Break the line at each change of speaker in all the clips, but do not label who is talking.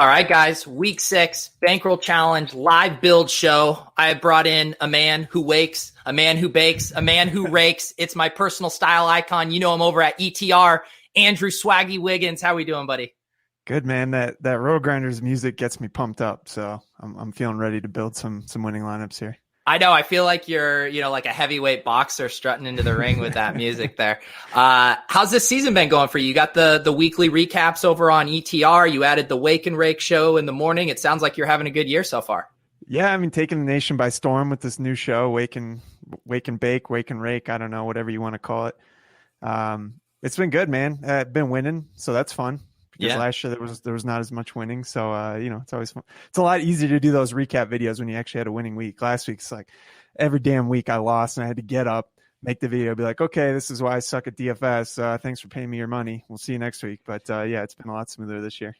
All right, guys, week 6, Bankroll Challenge, live build show. I brought in a man who wakes, a man who bakes, a man who rakes. It's my personal style icon. You know him over at ETR, Andrew Swaggy Wiggins. How we doing, buddy?
Good, man. That RotoGrinders music gets me pumped up, so I'm feeling ready to build some winning lineups here.
I know. I feel like you're, like a heavyweight boxer strutting into the ring with that music there. How's this season been going for you? You got the weekly recaps over on ETR. You added the Wake and Rake show in the morning. It sounds like you're having a good year so far.
Yeah, I mean, taking the nation by storm with this new show, Wake and Bake, Wake and Rake. I don't know, whatever you want to call it. It's been good, man. Been winning, so that's fun. Because last year there was not as much winning, so it's always fun. It's a lot easier to do those recap videos when you actually had a winning week. Last week, it's like every damn week I lost, and I had to get up, make the video, be like, okay, this is why I suck at DFS. Thanks for paying me your money. We'll see you next week. But it's been a lot smoother this year.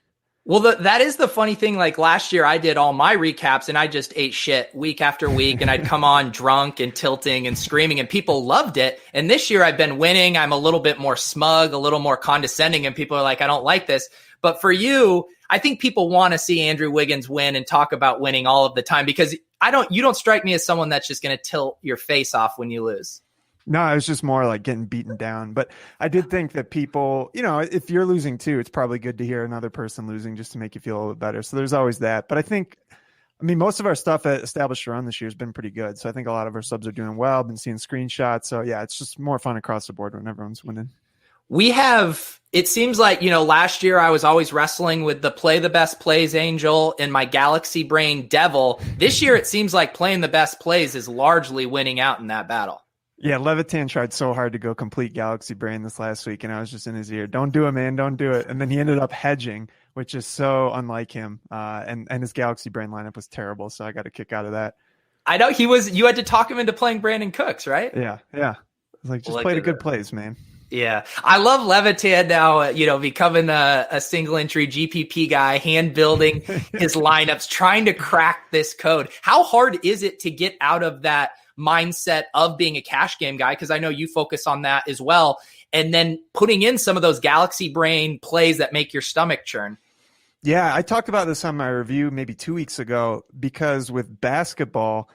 Well, that is the funny thing. Like last year, I did all my recaps and I just ate shit week after week, and I'd come on drunk and tilting and screaming, and people loved it. And this year, I've been winning. I'm a little bit more smug, a little more condescending, and people are like, I don't like this. But for you, I think people want to see Andrew Wiggins win and talk about winning all of the time, because you don't strike me as someone that's just going to tilt your face off when you lose.
No, it was just more like getting beaten down. But I did think that people, if you're losing too, it's probably good to hear another person losing just to make you feel a little bit better. So there's always that. But most of our stuff at Established Run this year has been pretty good. So I think a lot of our subs are doing well. I've been seeing screenshots. So yeah, it's just more fun across the board when everyone's winning.
It seems like, last year I was always wrestling with the play the best plays angel and my Galaxy Brain devil. This year it seems like playing the best plays is largely winning out in that battle.
Yeah, Levitan tried so hard to go complete Galaxy Brain this last week, and I was just in his ear. Don't do it, man. Don't do it. And then he ended up hedging, which is so unlike him. And his Galaxy Brain lineup was terrible, so I got a kick out of that.
I know you had to talk him into playing Brandon Cooks, right?
Yeah. I was like, just play the good plays, man.
Yeah. I love Levitan now, becoming a single entry GPP guy, hand building his lineups, trying to crack this code. How hard is it to get out of that mindset of being a cash game guy? Because I know you focus on that as well. And then putting in some of those Galaxy Brain plays that make your stomach churn.
Yeah, I talked about this on my review maybe 2 weeks ago, because with basketball,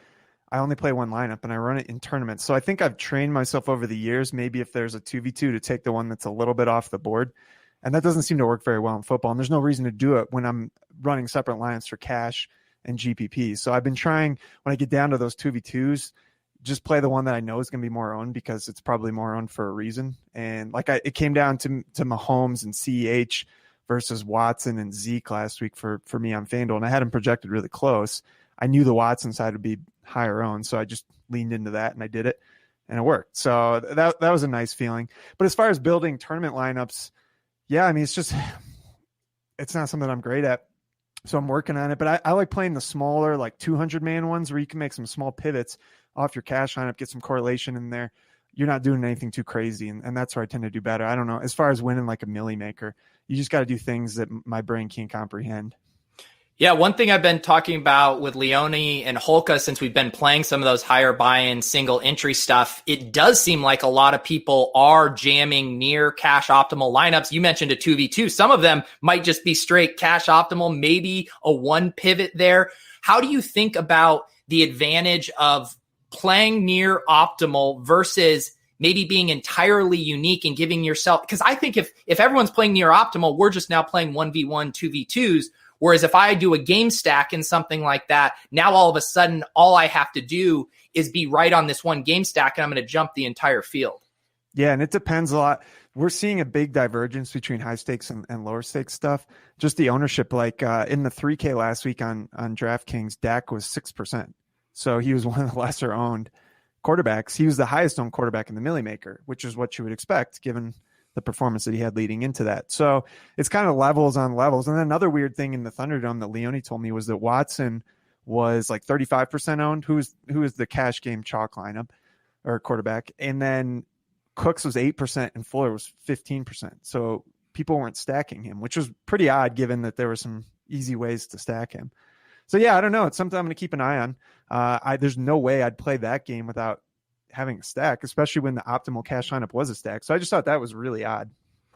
I only play one lineup and I run it in tournaments. So I think I've trained myself over the years, maybe if there's a 2v2, to take the one that's a little bit off the board. And that doesn't seem to work very well in football. And there's no reason to do it when I'm running separate lineups for cash and GPP. So I've been trying, when I get down to those 2v2s, just play the one that I know is going to be more owned, because it's probably more owned for a reason. And it came down to Mahomes and CEH versus Watson and Zeke last week for me on FanDuel. And I had them projected really close. I knew the Watson side would be higher owned, so I just leaned into that and I did it, and it worked. So that was a nice feeling. But as far as building tournament lineups, yeah, it's not something I'm great at. So I'm working on it, but I like playing the smaller, like 200-man ones where you can make some small pivots off your cash lineup, get some correlation in there. You're not doing anything too crazy, and that's where I tend to do better. I don't know. As far as winning like a milli maker, you just got to do things that my brain can't comprehend.
Yeah, one thing I've been talking about with Leone and Holka since we've been playing some of those higher buy-in single entry stuff, it does seem like a lot of people are jamming near cash optimal lineups. You mentioned a 2v2. Some of them might just be straight cash optimal, maybe a one pivot there. How do you think about the advantage of playing near optimal versus maybe being entirely unique and giving yourself, because I think if everyone's playing near optimal, we're just now playing 1v1, 2v2s. Whereas if I do a game stack in something like that, now all of a sudden, all I have to do is be right on this one game stack, and I'm going to jump the entire field.
Yeah, and it depends a lot. We're seeing a big divergence between high stakes and lower stakes stuff. Just the ownership, like in the 3K last week on DraftKings, Dak was 6%. So he was one of the lesser owned quarterbacks. He was the highest owned quarterback in the Millie Maker, which is what you would expect given the performance that he had leading into that. So it's kind of levels on levels. And then another weird thing in the Thunderdome that Leone told me was that Watson was like 35% owned, who is the cash game chalk lineup or quarterback. And then Cooks was 8% and Fuller was 15%. So people weren't stacking him, which was pretty odd given that there were some easy ways to stack him. So yeah, I don't know. It's something I'm going to keep an eye on. There's no way I'd play that game without having a stack, especially when the optimal cash lineup was a stack. So I just thought that was really odd.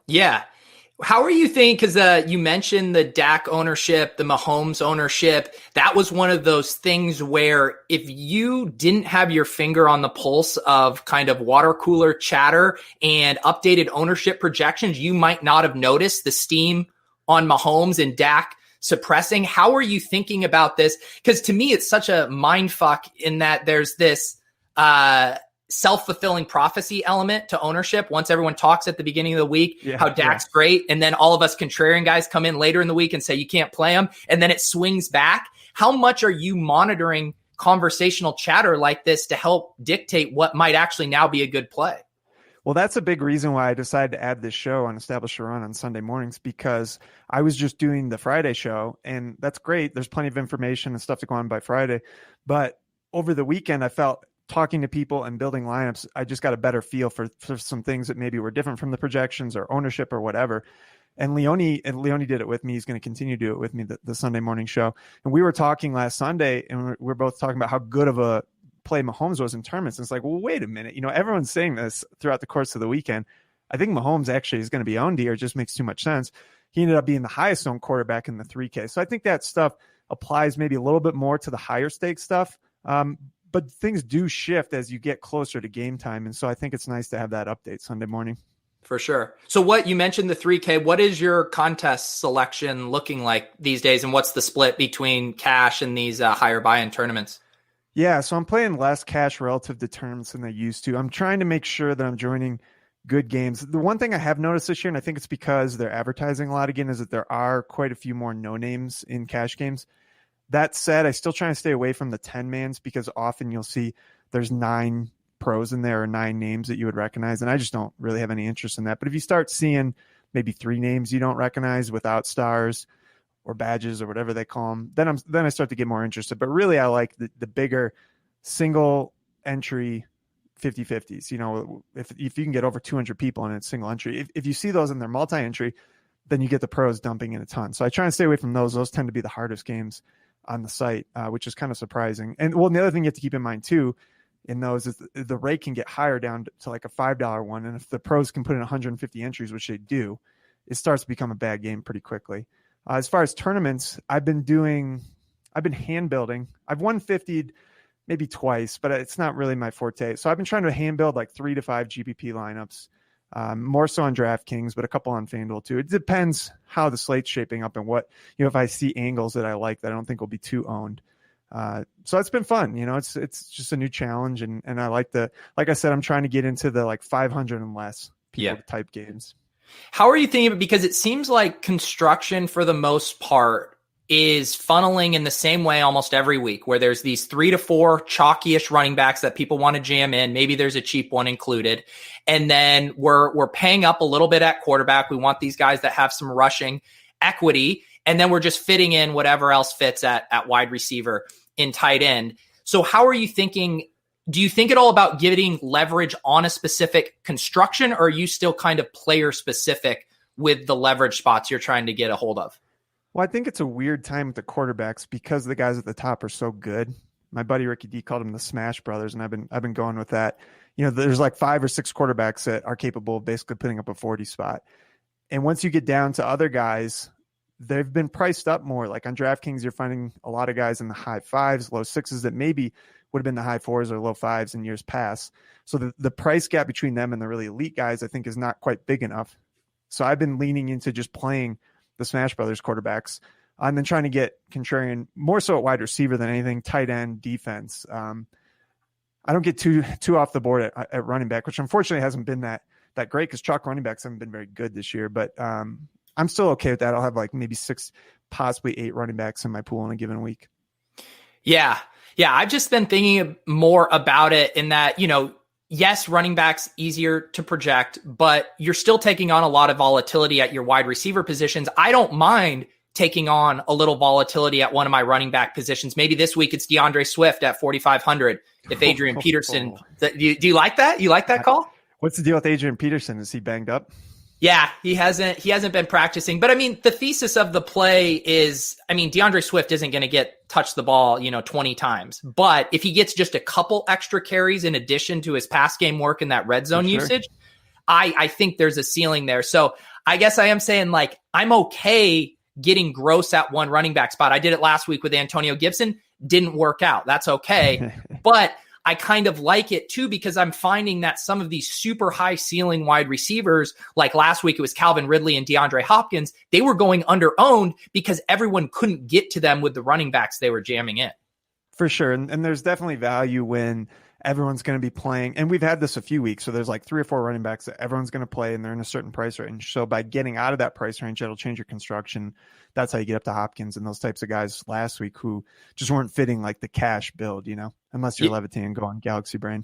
Yeah. How are you thinking? Because you mentioned the Dak ownership, the Mahomes ownership. That was one of those things where if you didn't have your finger on the pulse of kind of water cooler chatter and updated ownership projections, you might not have noticed the steam on Mahomes and Dak suppressing. How are you thinking about this? Because to me, it's such a mind fuck in that there's this self-fulfilling prophecy element to ownership. Once everyone talks at the beginning of the week, how Dak's great. And then all of us contrarian guys come in later in the week and say, you can't play him. And then it swings back. How much are you monitoring conversational chatter like this to help dictate what might actually now be a good play?
Well, that's a big reason why I decided to add this show on Establish a Run on Sunday mornings, because I was just doing the Friday show, and that's great. There's plenty of information and stuff to go on by Friday. But over the weekend, I felt talking to people and building lineups, I just got a better feel for some things that maybe were different from the projections or ownership or whatever. And Leone did it with me. He's going to continue to do it with me, the Sunday morning show. And we were talking last Sunday, and we're both talking about how good of a play Mahomes was in tournaments. And it's like, well, wait a minute. Everyone's saying this throughout the course of the weekend. I think Mahomes actually is going to be owned here. It just makes too much sense. He ended up being the highest owned quarterback in the 3K. So I think that stuff applies maybe a little bit more to the higher stakes stuff. But things do shift as you get closer to game time. And so I think it's nice to have that update Sunday morning.
For sure. So what you mentioned the 3K, what is your contest selection looking like these days? And what's the split between cash and these higher buy-in tournaments?
Yeah, so I'm playing less cash relative to tournaments than I used to. I'm trying to make sure that I'm joining good games. The one thing I have noticed this year, and I think it's because they're advertising a lot again, is that there are quite a few more no names in cash games. That said, I still try to stay away from the 10-mans because often you'll see there's 9 pros in there or 9 names that you would recognize, and I just don't really have any interest in that. But if you start seeing maybe 3 names you don't recognize without stars or badges or whatever they call them, then I start to get more interested. But really, I like the bigger single entry 50-50s. If you can get over 200 people in a single entry, if you see those in their multi-entry, then you get the pros dumping in a ton. So I try and stay away from those. Those tend to be the hardest games on the site, which is kind of surprising. And well, the other thing you have to keep in mind too, in those is the rate can get higher down to like a $5 one. And if the pros can put in 150 entries, which they do, it starts to become a bad game pretty quickly. As far as tournaments, I've been hand building. I've won 50 maybe twice, but it's not really my forte. So I've been trying to hand build like 3 to 5 GPP lineups, more so on DraftKings, but a couple on FanDuel too. It depends how the slate's shaping up and what, if I see angles that I like that I don't think will be too owned. So it's been fun. It's just a new challenge. And I like I said, I'm trying to get into the like 500 and less people type games.
How are you thinking of it? Because it seems like construction for the most part is funneling in the same way almost every week, where there's these 3 to 4 chalky-ish running backs that people want to jam in. Maybe there's a cheap one included. And then we're paying up a little bit at quarterback. We want these guys that have some rushing equity. And then we're just fitting in whatever else fits at wide receiver in tight end. So how are you thinking? Do you think at all about getting leverage on a specific construction, or are you still kind of player specific with the leverage spots you're trying to get a hold of?
Well, I think it's a weird time with the quarterbacks because the guys at the top are so good. My buddy Ricky D called them the Smash Brothers, and I've been going with that. There's like 5 or 6 quarterbacks that are capable of basically putting up a 40 spot. And once you get down to other guys, they've been priced up more. Like on DraftKings, you're finding a lot of guys in the high 5s, low 6s that maybe would have been the high 4s or low 5s in years past. So the price gap between them and the really elite guys, I think, is not quite big enough. So I've been leaning into just playing the Smash Brothers quarterbacks, and then trying to get contrarian more so at wide receiver than anything, tight end, defense. I don't get too off the board at running back, which unfortunately hasn't been that great because chalk running backs haven't been very good this year. But I'm still okay with that. I'll have like maybe 6, possibly 8 running backs in my pool in a given week.
Yeah. I've just been thinking more about it in that, yes, running backs easier to project, but you're still taking on a lot of volatility at your wide receiver positions. I don't mind taking on a little volatility at one of my running back positions. Maybe this week it's DeAndre Swift at 4,500. If Adrian Peterson, do you like that? You like that call?
What's the deal with Adrian Peterson? Is he banged up?
Yeah, he hasn't been practicing. But I mean, the thesis of the play is, DeAndre Swift isn't going to touch the ball, 20 times. But if he gets just a couple extra carries in addition to his pass game work and that red zone usage, I think there's a ceiling there. So I guess I am saying, like, I'm okay getting gross at one running back spot. I did it last week with Antonio Gibson. Didn't work out. That's okay. But I kind of like it too, because I'm finding that some of these super high ceiling wide receivers, like last week, it was Calvin Ridley and DeAndre Hopkins. They were going under owned because everyone couldn't get to them with the running backs they were jamming in.
For sure. And there's definitely value when everyone's going to be playing. And we've had this a few weeks. So there's like 3 or 4 running backs that everyone's going to play, and they're in a certain price range. So by getting out of that price range, it'll change your construction. That's how you get up to Hopkins and those types of guys last week who just weren't fitting like the cash build, unless you're levitating going Galaxy Brain.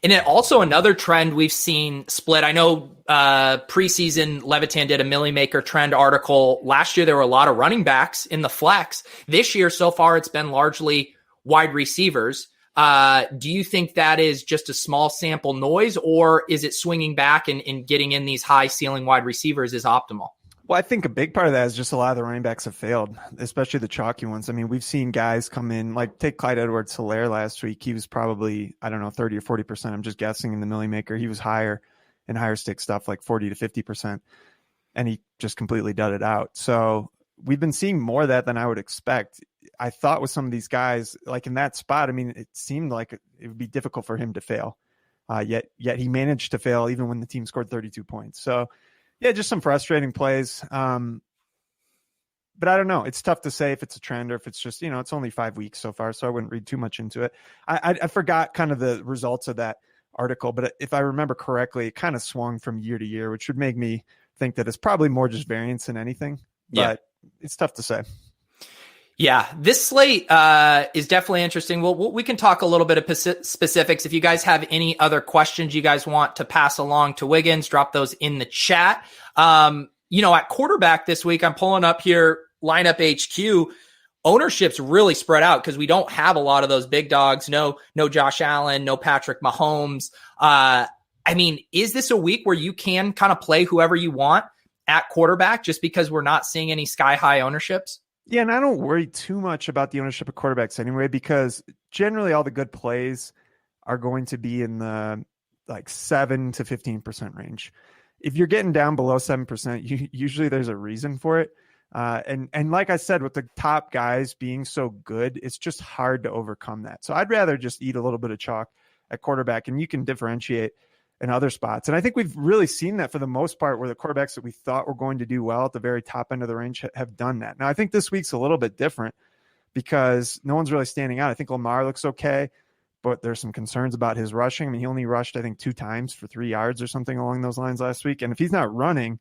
And it also another trend we've seen split. I know preseason Levitan did a Millie Maker trend article. Last year, there were a lot of running backs in the flex. This year, so far, it's been largely wide receivers. Do you think that is just a small sample noise, or is it swinging back and getting in these high ceiling wide receivers is optimal?
Well, I think a big part of that is just a lot of the running backs have failed, especially the chalky ones. I mean, we've seen guys come in, like take Clyde Edwards-Helaire last week. He was probably, 30 or 40%. I'm just guessing in the Millie Maker. He was higher in higher stake stuff, like 40 to 50%. And he just completely dudded out. So we've been seeing more of that than I would expect. I thought with some of these guys, like in that spot, I mean, it seemed like it would be difficult for him to fail. Yet he managed to fail even when the team scored 32 points. So, yeah, just some frustrating plays. But I don't know. It's tough to say if it's a trend or if it's just, it's only 5 weeks so far, so I wouldn't read too much into it. I forgot kind of the results of that article, but if I remember correctly, it kind of swung from year to year, which would make me think that it's probably more just variance than anything. But it's tough to say.
Yeah, this slate is definitely interesting. We can talk a little bit of specifics. If you guys have any other questions you guys want to pass along to Wiggins, drop those in the chat. At quarterback this week, I'm pulling up here lineup HQ. Ownership's really spread out because we don't have a lot of those big dogs. No Josh Allen, no Patrick Mahomes. Is this a week where you can kind of play whoever you want at quarterback just because we're not seeing any sky high ownerships?
Yeah, and I don't worry too much about the ownership of quarterbacks anyway, because generally all the good plays are going to be in the 7 to 15% range. If you're getting down below 7%, usually there's a reason for it. And like I said, with the top guys being so good, it's just hard to overcome that. So I'd rather just eat a little bit of chalk at quarterback, and you can differentiate in other spots. And I think we've really seen that for the most part, where the quarterbacks that we thought were going to do well at the very top end of the range have done that. Now, I think this week's a little bit different because no one's really standing out. I think Lamar looks okay, but there's some concerns about his rushing. I mean, he only rushed, I think, 2 times for 3 yards or something along those lines last week. And if he's not running,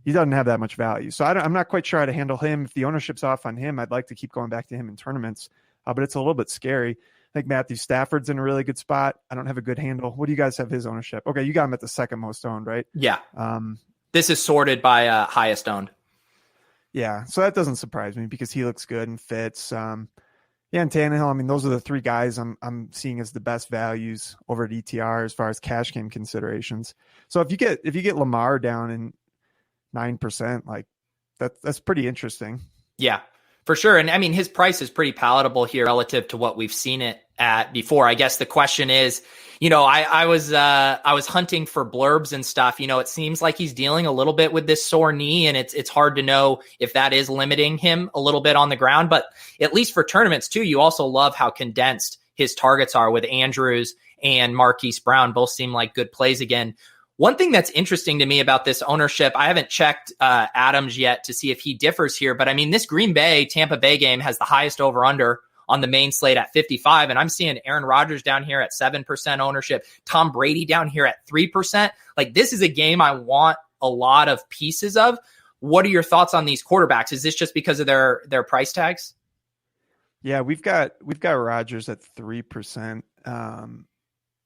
he doesn't have that much value. So I'm not quite sure how to handle him. If the ownership's off on him, I'd like to keep going back to him in tournaments, but it's a little bit scary. I think Matthew Stafford's in a really good spot. I don't have a good handle. What do you guys have his ownership? Okay, you got him at the second most owned, right?
Yeah. This is sorted by highest owned.
Yeah, so that doesn't surprise me because he looks good and fits. And Tannehill, I mean, those are the 3 guys I'm seeing as the best values over at ETR as far as cash game considerations. So if you get Lamar down in 9%, like that's pretty interesting. Yeah,
for sure. And I mean, his price is pretty palatable here relative to what we've seen it at before. I guess the question is, I was hunting for blurbs and stuff. It seems like he's dealing a little bit with this sore knee, and it's hard to know if that is limiting him a little bit on the ground. But at least for tournaments too, you also love how condensed his targets are with Andrews and Marquise Brown. Both seem like good plays again. One thing that's interesting to me about this ownership, I haven't checked Adams yet to see if he differs here, but I mean, this Green Bay Tampa Bay game has the highest over under on the main slate at 55. And I'm seeing Aaron Rodgers down here at 7% ownership, Tom Brady down here at 3%. Like, this is a game I want a lot of pieces of. What are your thoughts on these quarterbacks? Is this just because of their price tags?
Yeah, we've got Rodgers at 3%.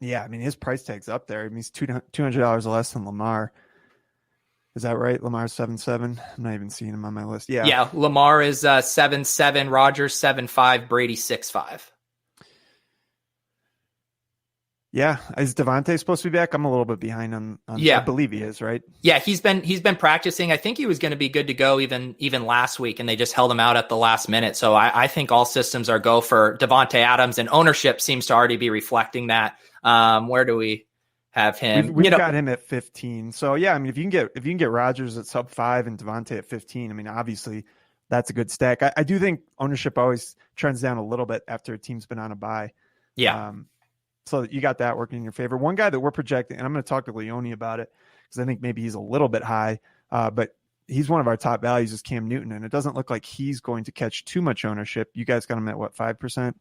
Yeah, I mean, his price tag's up there. I mean, he's $200 less than Lamar. Is that right? Lamar's 7.7. I'm not even seeing him on my list. Yeah,
Lamar is 7.7, Rodgers 7.5, Brady 6.5.
Yeah, is Devontae supposed to be back? I'm a little bit behind on
yeah.
I believe he is, right?
Yeah, he's been practicing. I think he was going to be good to go even last week, and they just held him out at the last minute. So I think all systems are go for Devontae Adams, and ownership seems to already be reflecting that. Where do we have him.
We've got him at 15. So yeah, I mean, if you can get Rodgers at sub 5 and Devontae at 15, I mean, obviously that's a good stack. I do think ownership always trends down a little bit after a team's been on a bye.
Yeah.
So you got that working in your favor. One guy that we're projecting, and I'm going to talk to Leone about it because I think maybe he's a little bit high, but he's one of our top values is Cam Newton, and it doesn't look like he's going to catch too much ownership. You guys got him at what, 5%?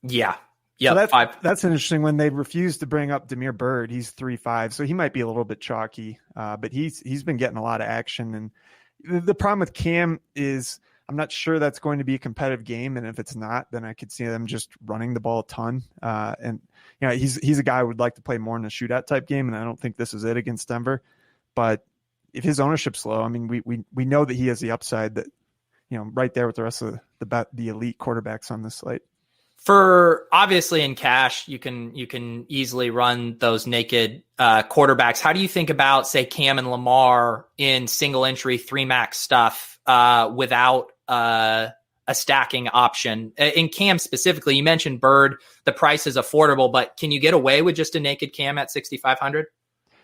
Yeah. Yeah.
So that's interesting. When they refused to bring up Damiere Byrd, he's 3.5, so he might be a little bit chalky, but he's been getting a lot of action. And the problem with Cam is I'm not sure that's going to be a competitive game, and if it's not, then I could see them just running the ball a ton. And you know, he's a guy who would like to play more in a shootout type game, and I don't think this is it against Denver. But if his ownership's low, I mean, we know that he has the upside that, you know, right there with the rest of the elite quarterbacks on this slate.
For obviously in cash, you can easily run those naked quarterbacks. How do you think about, say, Cam and Lamar in single entry 3-max stuff without a stacking option? In Cam specifically, you mentioned Bird, the price is affordable, but can you get away with just a naked Cam at 6,500?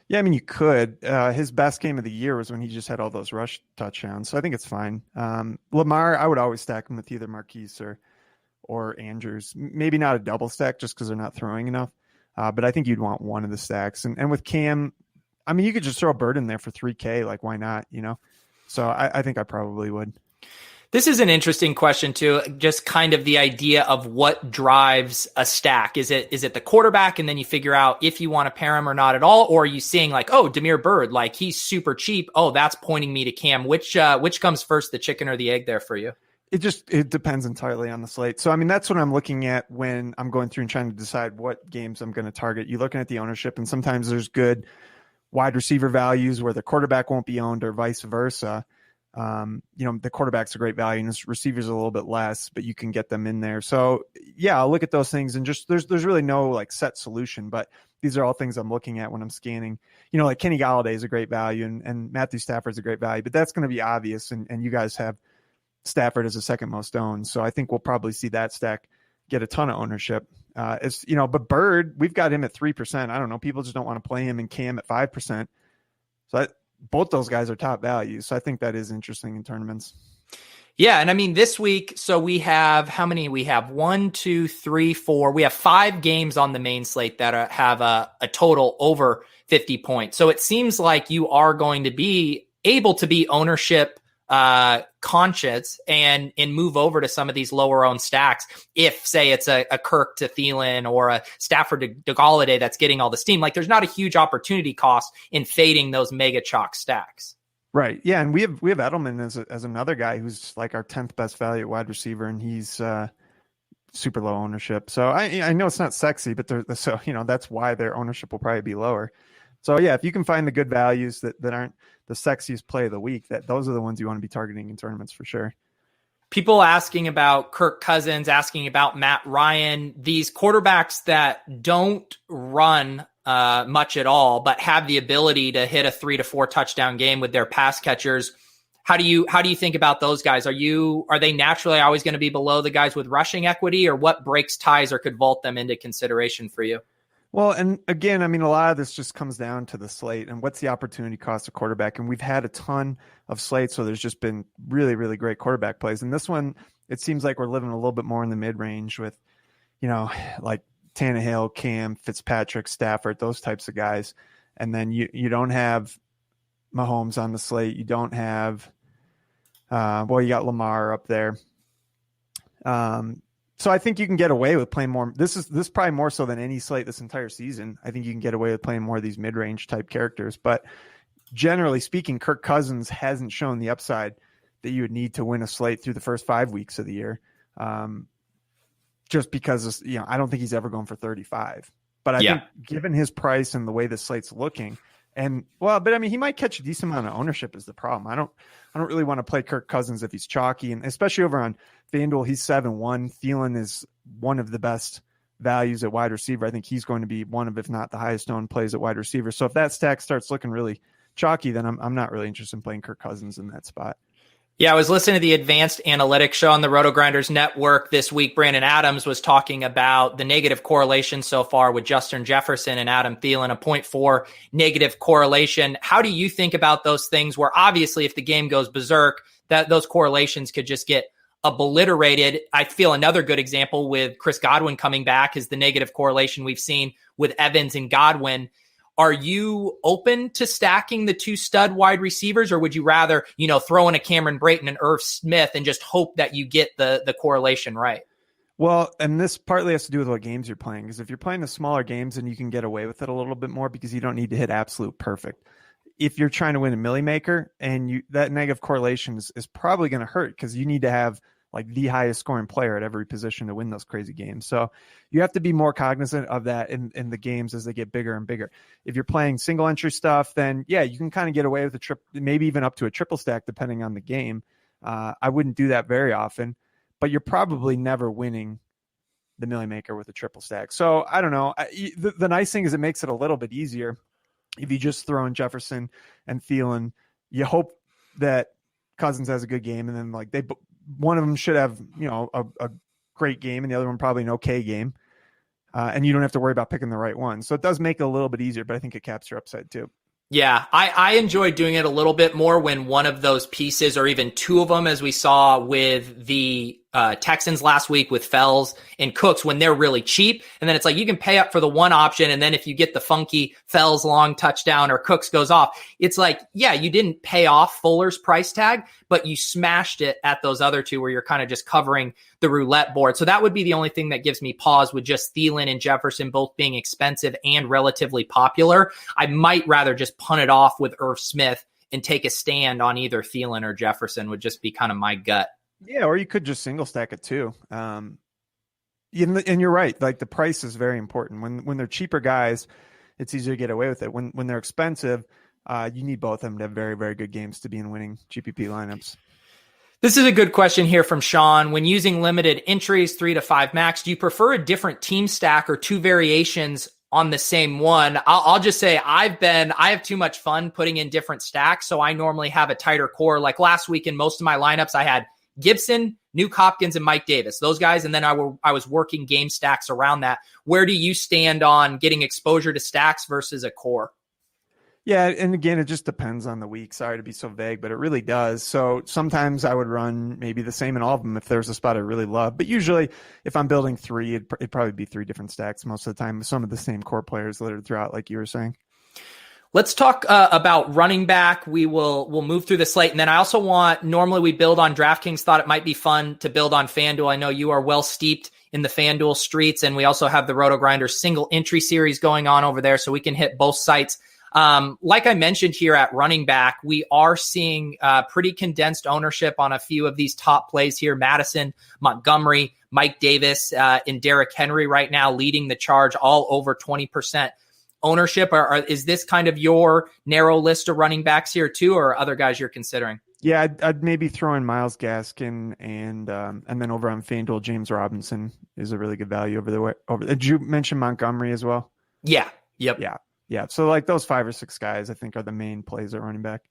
Yeah, I mean, you could. His best game of the year was when he just had all those rush touchdowns, so I think it's fine. Lamar, I would always stack him with either Marquise or Andrews. Maybe not a double stack just because they're not throwing enough, but I think you'd want one of the stacks. And with Cam, I mean, you could just throw a Bird in there for 3K, like why not, you know? So I think I probably would.
This is an interesting question too, just kind of the idea of what drives a stack. Is it the quarterback and then you figure out if you want to pair him or not at all? Or are you seeing like, oh, Damiere Byrd, like he's super cheap. Oh, that's pointing me to Cam. Which comes first, the chicken or the egg there for you?
It depends entirely on the slate. So, I mean, that's what I'm looking at when I'm going through and trying to decide what games I'm going to target. You're looking at the ownership, and sometimes there's good wide receiver values where the quarterback won't be owned or vice versa. You know, the quarterback's a great value and his receivers a little bit less, but you can get them in there. So yeah, I'll look at those things and just, there's really no like set solution, but these are all things I'm looking at when I'm scanning. You know, like Kenny Galladay is a great value and Matthew Stafford's a great value, but that's going to be obvious. And you guys have Stafford as the second most owned. So I think we'll probably see that stack get a ton of ownership. It's, you know, but Bird, we've got him at 3%. I don't know. People just don't want to play him and Cam at 5%. So both those guys are top values. So I think that is interesting in tournaments.
Yeah. And I mean, this week, so we have how many? We have 1, 2, 3, 4. We have 5 games on the main slate that have a total over 50 points. So it seems like you are going to be able to be ownership conscious and move over to some of these lower owned stacks. If say it's a Kirk to Thielen or a Stafford to Galladay that's getting all the steam, like there's not a huge opportunity cost in fading those mega chalk stacks.
Right. Yeah. And we have Edelman as another guy who's like our 10th best value at wide receiver. And he's super low ownership. So I know it's not sexy, but so, you know, that's why their ownership will probably be lower. So yeah, if you can find the good values that aren't the sexiest play of the week, those are the ones you want to be targeting in tournaments for sure.
People asking about Kirk Cousins, asking about Matt Ryan, these quarterbacks that don't run much at all, but have the ability to hit a 3 to 4 touchdown game with their pass catchers. How do you think about those guys? Are they naturally always going to be below the guys with rushing equity, or what breaks ties or could vault them into consideration for you?
Well, and again, I mean, a lot of this just comes down to the slate and what's the opportunity cost of quarterback. And we've had a ton of slates, so there's just been really, really great quarterback plays. And this one, it seems like we're living a little bit more in the mid-range with, you know, like Tannehill, Cam, Fitzpatrick, Stafford, those types of guys. And then you don't have Mahomes on the slate. You don't have, you got Lamar up there. So I think you can get away with playing more. This is probably more so than any slate this entire season. I think you can get away with playing more of these mid-range type characters. But generally speaking, Kirk Cousins hasn't shown the upside that you would need to win a slate through the first 5 weeks of the year. Just because, you know, I don't think he's ever going for 35. But I think given his price and the way the slate's looking, but I mean, he might catch a decent amount of ownership is the problem. I don't really want to play Kirk Cousins if he's chalky, and especially over on FanDuel, he's 7-1. Thielen is one of the best values at wide receiver. I think he's going to be one of, if not the highest owned plays at wide receiver. So if that stack starts looking really chalky, then I'm not really interested in playing Kirk Cousins in that spot.
Yeah, I was listening to the Advanced Analytics show on the RotoGrinders network this week. Brandon Adams was talking about the negative correlation so far with Justin Jefferson and Adam Thielen, a 0.4 negative correlation. How do you think about those things where obviously if the game goes berserk, that those correlations could just get obliterated? I feel another good example with Chris Godwin coming back is the negative correlation we've seen with Evans and Godwin. Are you open to stacking the two stud wide receivers, or would you rather, throw in a Cameron Brayton and Irv Smith and just hope that you get the correlation right?
Well, and this partly has to do with what games you're playing, because if you're playing the smaller games, then you can get away with it a little bit more because you don't need to hit absolute perfect. If you're trying to win a milli maker, and that negative correlation is probably going to hurt because you need to have like the highest scoring player at every position to win those crazy games. So you have to be more cognizant of that in the games as they get bigger and bigger. If you're playing single entry stuff, then yeah, you can kind of get away with a trip, maybe even up to a triple stack, depending on the game. I wouldn't do that very often, but you're probably never winning the milli maker with a triple stack. So I don't know. The nice thing is it makes it a little bit easier. If you just throw in Jefferson and Thielen, you hope that Cousins has a good game, and then like one of them should have, a great game and the other one probably an okay game. And you don't have to worry about picking the right one. So it does make it a little bit easier, but I think it caps your upside too.
Yeah, I enjoy doing it a little bit more when one of those pieces, or even two of them, as we saw with the Texans last week with Fells and Cooks, when they're really cheap. And then it's like you can pay up for the one option, and then if you get the funky Fells long touchdown or Cooks goes off, it's like, yeah, you didn't pay off Fuller's price tag, but you smashed it at those other two where you're kind of just covering the roulette board. So that would be the only thing that gives me pause with just Thielen and Jefferson both being expensive and relatively popular. I might rather just punt it off with Irv Smith and take a stand on either Thielen or Jefferson would just be kind of my gut.
Yeah, or you could just single stack it too. And you're right. Like the price is very important. When they're cheaper guys, it's easier to get away with it. When they're expensive, you need both of them to have very, very good games to be in winning GPP lineups.
This is a good question here from Sean. When using limited entries, 3 to 5 max, do you prefer a different team stack or two variations on the same one? I'll just say I have too much fun putting in different stacks. So I normally have a tighter core. Like last week in most of my lineups, I had Gibson, Nuke Hopkins, and Mike Davis, those guys. And then I was working game stacks around that. Where do you stand on getting exposure to stacks versus a core?
Yeah, and again, it just depends on the week. Sorry to be so vague, but it really does. So sometimes I would run maybe the same in all of them if there's a spot I really love. But usually if I'm building three, it'd probably be three different stacks most of the time with some of the same core players littered throughout, like you were saying.
Let's talk about running back. We'll move through the slate. And then I also normally we build on DraftKings, thought it might be fun to build on FanDuel. I know you are well steeped in the FanDuel streets, and we also have the RotoGrinders single entry series going on over there, so we can hit both sites. Like I mentioned here at running back, we are seeing pretty condensed ownership on a few of these top plays here. Madison, Montgomery, Mike Davis, and Derrick Henry right now leading the charge, all over 20% ownership. Is this kind of your narrow list of running backs here too, or other guys you're considering?
Yeah, I'd maybe throw in Myles Gaskin and then over on FanDuel, James Robinson is a really good value over. Did you mention Montgomery as well?
Yeah. Yep.
Yeah. So like those 5 or 6 guys, I think are the main plays at running back.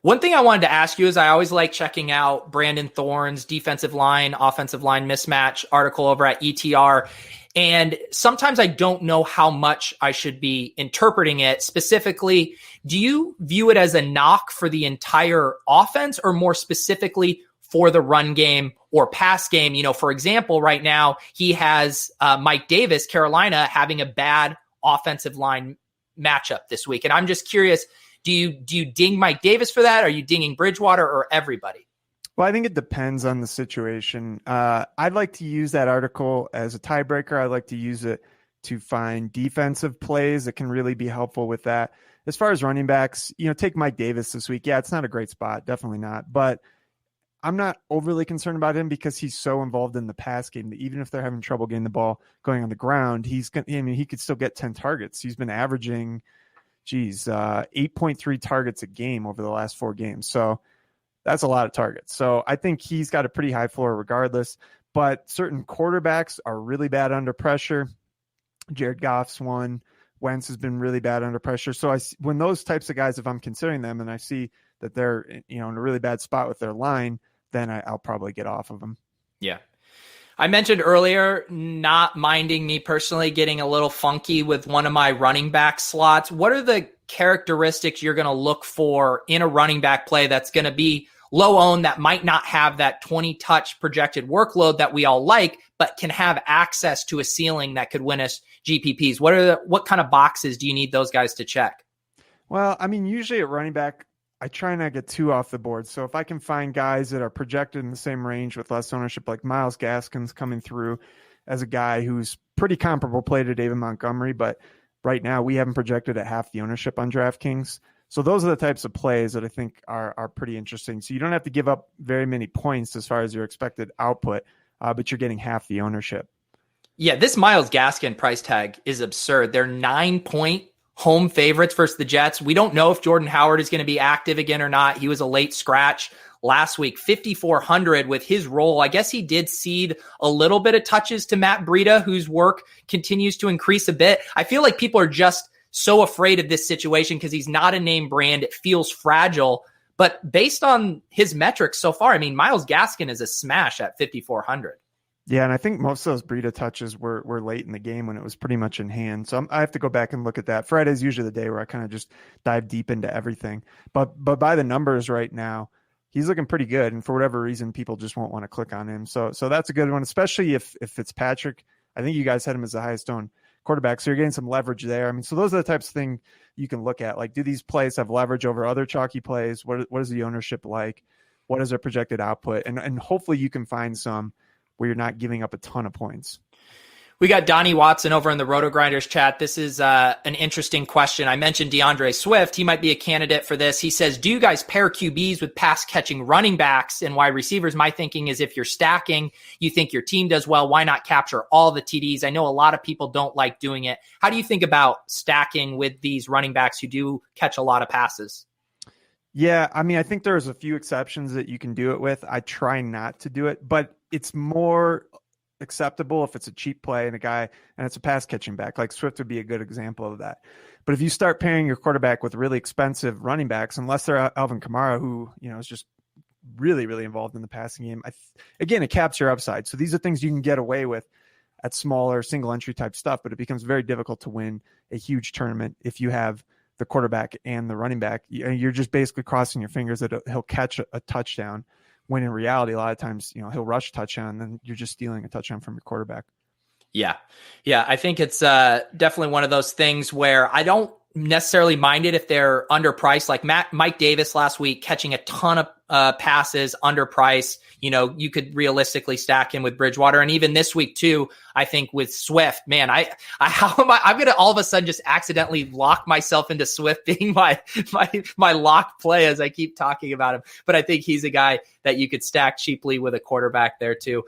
One thing I wanted to ask you is I always like checking out Brandon Thorne's defensive line, offensive line mismatch article over at ETR. And sometimes I don't know how much I should be interpreting it. Specifically, do you view it as a knock for the entire offense or more specifically for the run game or pass game? For example, right now he has Mike Davis, Carolina, having a bad offensive line matchup this week. And I'm just curious, do you ding Mike Davis for that? Are you dinging Bridgewater or everybody?
Well, I think it depends on the situation. I'd like to use that article as a tiebreaker. I'd like to use it to find defensive plays that can really be helpful with that. As far as running backs, take Mike Davis this week. Yeah, it's not a great spot. Definitely not. But I'm not overly concerned about him because he's so involved in the pass game that even if they're having trouble getting the ball going on the ground, he could still get 10 targets. He's been averaging, 8.3 targets a game over the last 4 games. So that's a lot of targets. So I think he's got a pretty high floor regardless, but certain quarterbacks are really bad under pressure. Jared Goff's one. Wentz has been really bad under pressure. So when those types of guys, if I'm considering them and I see that they're, in a really bad spot with their line, then I'll probably get off of them.
Yeah. I mentioned earlier not minding me personally getting a little funky with one of my running back slots. What are the characteristics you're going to look for in a running back play that's going to be low owned, that might not have that 20 touch projected workload that we all like, but can have access to a ceiling that could win us GPPs? What kind of boxes do you need those guys to check?
Well, I mean, usually at running back, I try not to get too off the board. So if I can find guys that are projected in the same range with less ownership, like Myles Gaskin's coming through as a guy who's pretty comparable play to David Montgomery, but right now we haven't projected at half the ownership on DraftKings. So those are the types of plays that I think are pretty interesting. So you don't have to give up very many points as far as your expected output, but you're getting half the ownership.
Yeah, this Myles Gaskin price tag is absurd. They're 9-point home favorites versus the Jets. We don't know if Jordan Howard is going to be active again or not. He was a late scratch last week, 5,400 with his role. I guess he did cede a little bit of touches to Matt Breida, whose work continues to increase a bit. I feel like people are just so afraid of this situation because he's not a name brand. It feels fragile. But based on his metrics so far, I mean, Myles Gaskin is a smash at 5,400.
Yeah, and I think most of those Breida touches were late in the game when it was pretty much in hand. So I have to go back and look at that. Friday is usually the day where I kind of just dive deep into everything. But by the numbers right now, he's looking pretty good. And for whatever reason, people just won't want to click on him. So that's a good one, especially if Fitzpatrick. I think you guys had him as the highest owned quarterback. So you're getting some leverage there. I mean, so those are the types of things you can look at. Like, do these plays have leverage over other chalky plays? What is the ownership like? What is their projected output? And hopefully you can find some where you're not giving up a ton of points.
We got Donnie Watson over in the RotoGrinders chat. This is an interesting question. I mentioned DeAndre Swift. He might be a candidate for this. He says, do you guys pair QBs with pass-catching running backs and wide receivers? My thinking is if you're stacking, you think your team does well, why not capture all the TDs? I know a lot of people don't like doing it. How do you think about stacking with these running backs who do catch a lot of passes?
Yeah, I mean, I think there's a few exceptions that you can do it with. I try not to do it, but it's more acceptable if it's a cheap play and it's a pass catching back. Like Swift would be a good example of that. But if you start pairing your quarterback with really expensive running backs, unless they're Alvin Kamara, who is just really, really involved in the passing game, again, it caps your upside. So these are things you can get away with at smaller single entry type stuff, but it becomes very difficult to win a huge tournament if you have the quarterback and the running back. You're just basically crossing your fingers that he'll catch a touchdown, when in reality, a lot of times, he'll rush a touchdown, and then you're just stealing a touchdown from your quarterback. Yeah.
I think it's definitely one of those things where I don't necessarily mind it if they're underpriced. Like Mike Davis last week catching a ton of passes underpriced. You could realistically stack him with Bridgewater, and even this week too. I think with Swift, man, I'm gonna all of a sudden just accidentally lock myself into Swift being my lock play as I keep talking about him. But I think he's a guy that you could stack cheaply with a quarterback there too.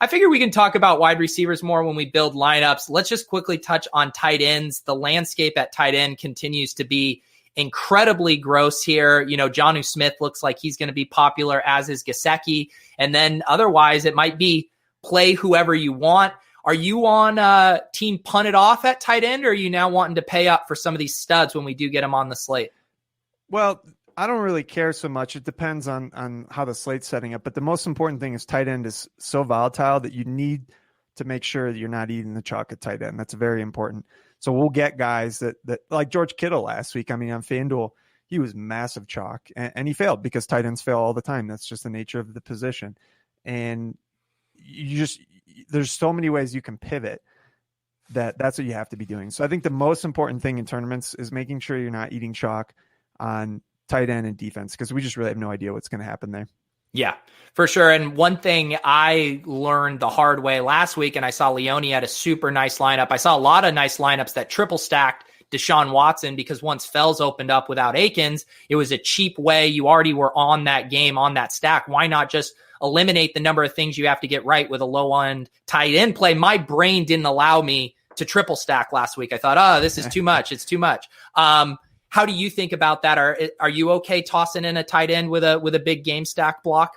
I figure we can talk about wide receivers more when we build lineups. Let's just quickly touch on tight ends. The landscape at tight end continues to be incredibly gross here. Jonnu Smith looks like he's going to be popular, as is Gesicki. And then otherwise, it might be play whoever you want. Are you on team punt it off at tight end, or are you now wanting to pay up for some of these studs when we do get them on the slate?
Well, I don't really care so much. It depends on how the slate's setting up. But the most important thing is tight end is so volatile that you need to make sure that you're not eating the chalk at tight end. That's very important. So we'll get guys that like George Kittle last week. I mean, on FanDuel, he was massive chalk, and he failed because tight ends fail all the time. That's just the nature of the position. And there's so many ways you can pivot that's what you have to be doing. So I think the most important thing in tournaments is making sure you're not eating chalk on tight end and defense, because we just really have no idea what's going to happen there.
Yeah, for sure. And one thing I learned the hard way last week, and I saw Leone had a super nice lineup. I saw a lot of nice lineups that triple stacked Deshaun Watson, because once Fells opened up without Akins, it was a cheap way. You already were on that game, on that stack. Why not just eliminate the number of things you have to get right with a low-end tight end play? My brain didn't allow me to triple stack last week. I thought, this is too much. It's too much. How do you think about that? Are you okay tossing in a tight end with a big game stack block?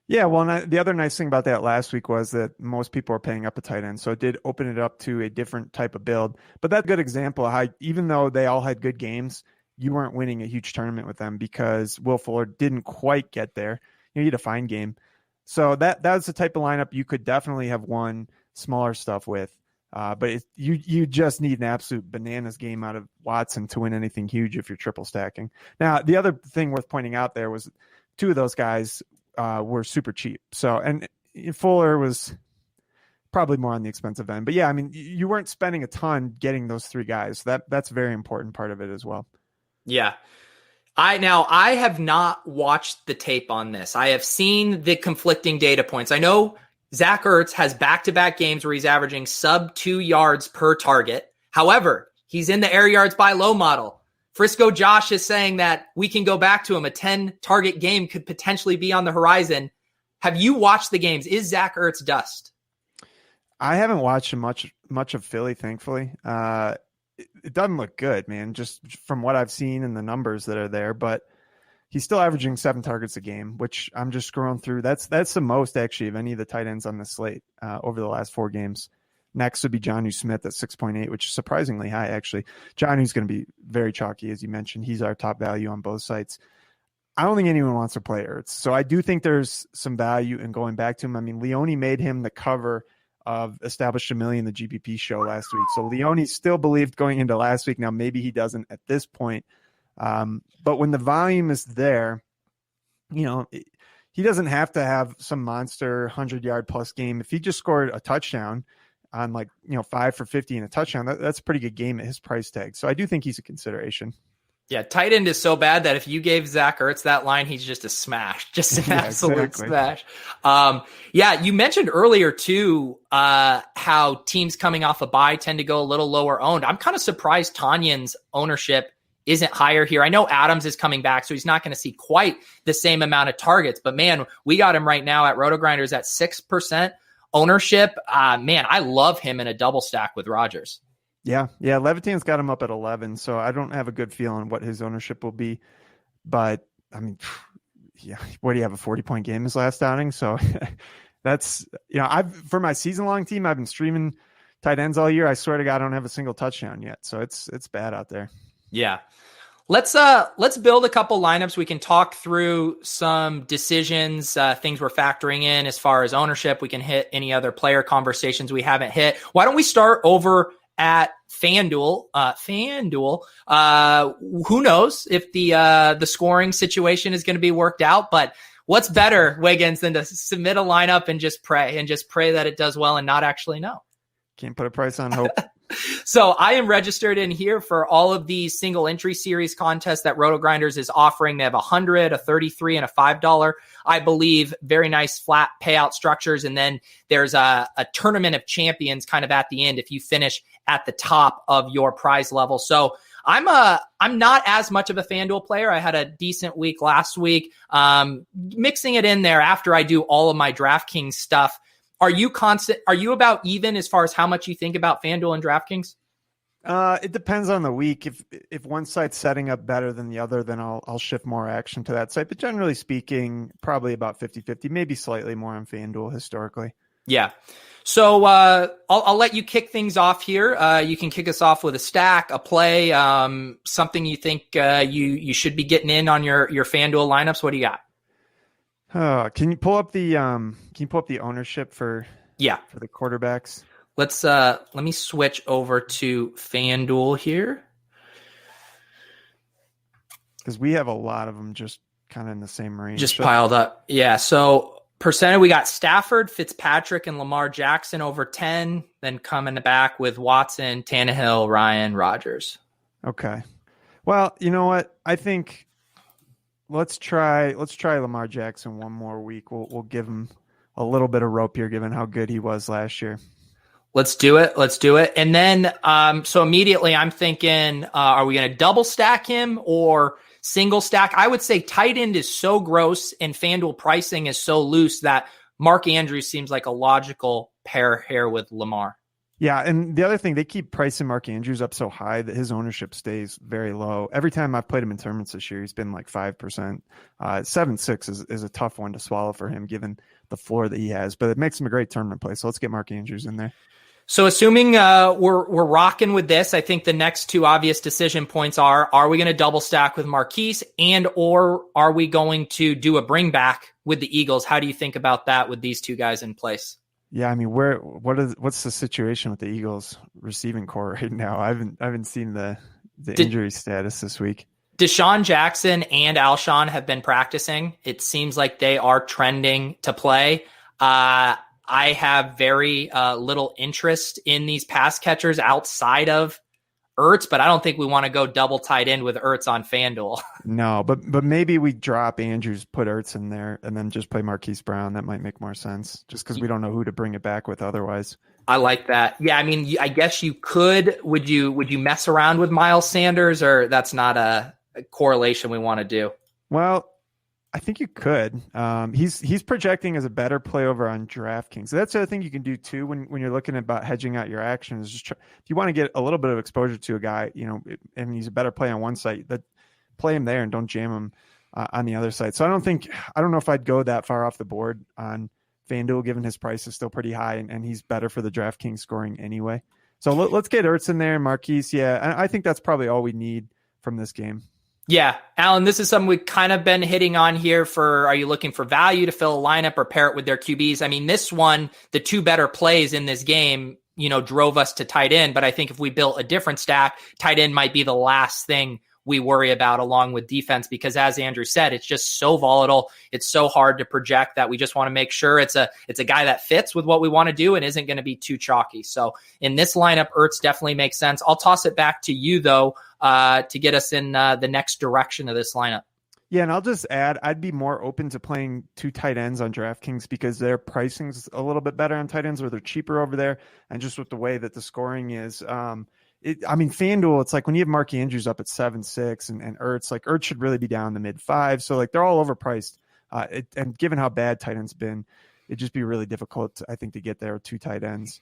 Yeah, well, the other nice thing about that last week was that most people are paying up a tight end, so it did open it up to a different type of build. But that's a good example of how, even though they all had good games, you weren't winning a huge tournament with them because Will Fuller didn't quite get there. You need a fine game, so that's the type of lineup you could definitely have won smaller stuff with. But you just need an absolute bananas game out of Watson to win anything huge if you're triple stacking. Now, the other thing worth pointing out there was two of those guys were super cheap. So, and Fuller was probably more on the expensive end. But yeah, I mean, you weren't spending a ton getting those three guys. That's a very important part of it as well.
Yeah. I have not watched the tape on this. I have seen the conflicting data points. I know Zach Ertz has back-to-back games where he's averaging sub 2 yards per target. However, he's in the air yards by low model. Frisco Josh is saying that we can go back to him. A 10-target game could potentially be on the horizon. Have you watched the games? Is Zach Ertz dust?
I haven't watched much of Philly, thankfully. It doesn't look good, man, just from what I've seen and the numbers that are there. But he's still averaging 7 targets a game, which I'm just scrolling through. That's the most, actually, of any of the tight ends on the slate over the last 4 games. Next would be Jonnu Smith at 6.8, which is surprisingly high, actually. Jonnu's going to be very chalky, as you mentioned. He's our top value on both sites. I don't think anyone wants to play Ertz. So I do think there's some value in going back to him. I mean, Leone made him the cover of Established a Million, the GPP show last week. So Leone still believed going into last week. Now, maybe he doesn't at this point. But when the volume is there, he doesn't have to have some monster 100-yard plus game. If he just scored a touchdown on 5 for 50 and a touchdown, that's a pretty good game at his price tag. So I do think he's a consideration.
Yeah, tight end is so bad that if you gave Zach Ertz that line, he's just a smash, just an absolute smash. Yeah, you mentioned earlier too how teams coming off a bye tend to go a little lower owned. I'm kind of surprised Tanyan's ownership isn't higher here. I know Adams is coming back, so he's not going to see quite the same amount of targets. But man, we got him right now at RotoGrinders at 6% ownership. Man, I love him in a double stack with Rodgers.
Yeah. Levitan's got him up at 11, so I don't have a good feel on what his ownership will be. But I mean, yeah, what do you have, a 40-point game his last outing? So that's, for my season-long team, I've been streaming tight ends all year. I swear to God, I don't have a single touchdown yet. So it's bad out there.
Yeah. Let's build a couple lineups. We can talk through some decisions, things we're factoring in as far as ownership. We can hit any other player conversations we haven't hit. Why don't we start over at FanDuel? Who knows if the scoring situation is going to be worked out, but what's better, Wiggins, than to submit a lineup and just pray that it does well and not actually know?
Can't put a price on hope.
So I am registered in here for all of these single entry series contests that RotoGrinders is offering. They have $100, a $33, and a $5, I believe. Very nice flat payout structures. And then there's a tournament of champions kind of at the end if you finish at the top of your prize level. So I'm not as much of a FanDuel player. I had a decent week last week. Mixing it in there after I do all of my DraftKings stuff. Are you about even as far as how much you think about FanDuel and DraftKings?
It depends on the week. If one site's setting up better than the other, then I'll shift more action to that site. But generally speaking, probably about 50-50, maybe slightly more on FanDuel historically.
Yeah. So I'll let you kick things off here. You can kick us off with a stack, a play, something you think you should be getting in on your FanDuel lineups. What do you got?
Can you pull up the ownership for the quarterbacks?
Let me switch over to FanDuel here,
because we have a lot of them just kind of in the same range,
just piled up. Yeah. So percentage, we got Stafford, Fitzpatrick, and Lamar Jackson over 10. Then coming back with Watson, Tannehill, Ryan, Rodgers.
Okay. Well, you know what? I think let's try Lamar Jackson one more week. We'll give him a little bit of rope here, given how good he was last year.
Let's do it. And then, so immediately I'm thinking, are we going to double stack him or single stack? I would say tight end is so gross and FanDuel pricing is so loose that Mark Andrews seems like a logical pair here with Lamar.
Yeah, and the other thing, they keep pricing Mark Andrews up so high that his ownership stays very low. Every time I've played him in tournaments this year, he's been like 5%. 7-6 is a tough one to swallow for him given the floor that he has, but it makes him a great tournament play. So let's get Mark Andrews in there.
So assuming we're rocking with this, I think the next two obvious decision points are we going to double stack with Marquise and or are we going to do a bring back with the Eagles? How do you think about that with these two guys in place?
Yeah, I mean, what's the situation with the Eagles receiving core right now? I haven't seen the injury status this week.
Deshaun Jackson and Alshon have been practicing. It seems like they are trending to play. I have very little interest in these pass catchers outside of Ertz, but I don't think we want to go double tight end with Ertz on FanDuel.
No, but maybe we drop Andrews, put Ertz in there, and then just play Marquise Brown. That might make more sense, just because we don't know who to bring it back with otherwise.
I like that. Yeah, I mean, I guess you could. Would you mess around with Miles Sanders, or that's not a correlation we want to do?
Well, I think you could. He's projecting as a better play over on DraftKings. So that's the other thing you can do too when you're looking about hedging out your actions. Just if you want to get a little bit of exposure to a guy, and he's a better play on one site, that play him there and don't jam him on the other side. So I don't know if I'd go that far off the board on FanDuel, given his price is still pretty high and he's better for the DraftKings scoring anyway. So let's get Ertz in there, Marquise. Yeah, I think that's probably all we need from this game.
Yeah, Alan, this is something we've kind of been hitting on here are you looking for value to fill a lineup or pair it with their QBs? I mean, this one, the two better plays in this game, drove us to tight end. But I think if we built a different stack, tight end might be the last thing we worry about along with defense, because as Andrew said, it's just so volatile. It's so hard to project that we just want to make sure it's a guy that fits with what we want to do and isn't going to be too chalky. So in this lineup, Ertz definitely makes sense. I'll toss it back to you though, to get us in the next direction of this lineup.
Yeah, and I'll just add, I'd be more open to playing two tight ends on DraftKings because their pricing's a little bit better on tight ends, or they're cheaper over there. And just with the way that the scoring is, FanDuel, it's like when you have Mark Andrews up at 7-6 and Ertz, like Ertz should really be down the mid-5. So like they're all overpriced. And given how bad tight ends been, it'd just be really difficult, I think, to get there with two tight ends.